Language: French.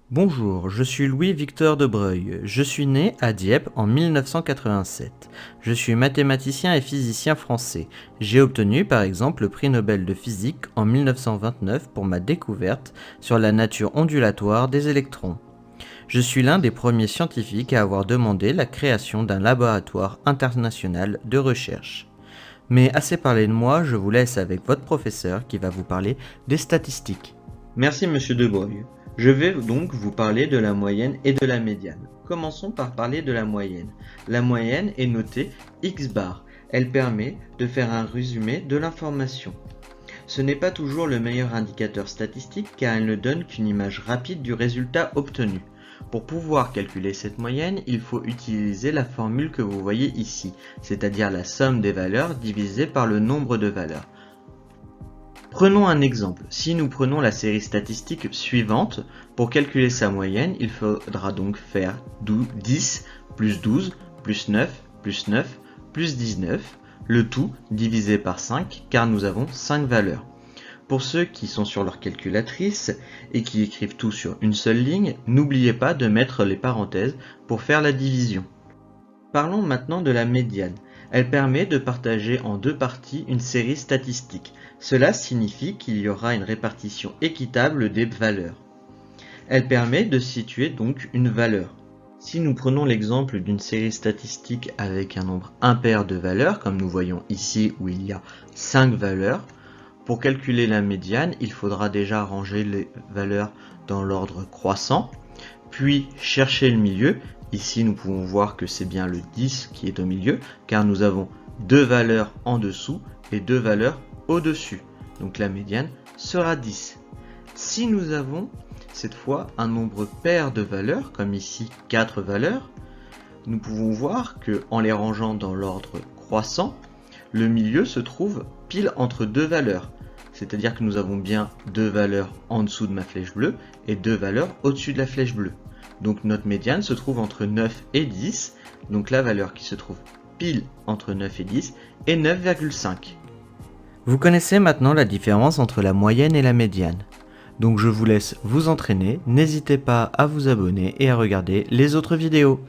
Bonjour, je suis Louis-Victor de Breuil. Je suis né à Dieppe en 1987. Je suis mathématicien et physicien français. J'ai obtenu par exemple le prix Nobel de physique en 1929 pour ma découverte sur la nature ondulatoire des électrons. Je suis l'un des premiers scientifiques à avoir demandé la création d'un laboratoire international de recherche. Mais assez parlé de moi, je vous laisse avec votre professeur qui va vous parler des statistiques. Merci Monsieur De Broglie. Je vais donc vous parler de la moyenne et de la médiane. Commençons par parler de la moyenne. La moyenne est notée X bar. Elle permet de faire un résumé de l'information. Ce n'est pas toujours le meilleur indicateur statistique car elle ne donne qu'une image rapide du résultat obtenu. Pour pouvoir calculer cette moyenne, il faut utiliser la formule que vous voyez ici, c'est-à-dire la somme des valeurs divisée par le nombre de valeurs. Prenons un exemple. Si nous prenons la série statistique suivante, pour calculer sa moyenne, il faudra donc faire 10 plus 12 plus 9 plus 9 plus 19, le tout divisé par 5 car nous avons 5 valeurs. Pour ceux qui sont sur leur calculatrice et qui écrivent tout sur une seule ligne, n'oubliez pas de mettre les parenthèses pour faire la division. Parlons maintenant de la médiane. Elle permet de partager en deux parties une série statistique. Cela signifie qu'il y aura une répartition équitable des valeurs. Elle permet de situer donc une valeur. Si nous prenons l'exemple d'une série statistique avec un nombre impair de valeurs, comme nous voyons ici où il y a 5 valeurs, pour calculer la médiane, il faudra déjà ranger les valeurs dans l'ordre croissant, puis chercher le milieu. Ici, nous pouvons voir que c'est bien le 10 qui est au milieu, car nous avons deux valeurs en dessous et deux valeurs au-dessus. Donc la médiane sera 10. Si nous avons cette fois un nombre pair de valeurs, comme ici 4 valeurs, nous pouvons voir que en les rangeant dans l'ordre croissant, le milieu se trouve pile entre deux valeurs. C'est-à-dire que nous avons bien deux valeurs en dessous de ma flèche bleue et deux valeurs au-dessus de la flèche bleue. Donc notre médiane se trouve entre 9 et 10, donc la valeur qui se trouve pile entre 9 et 10 est 9,5. Vous connaissez maintenant la différence entre la moyenne et la médiane. Donc je vous laisse vous entraîner, n'hésitez pas à vous abonner et à regarder les autres vidéos.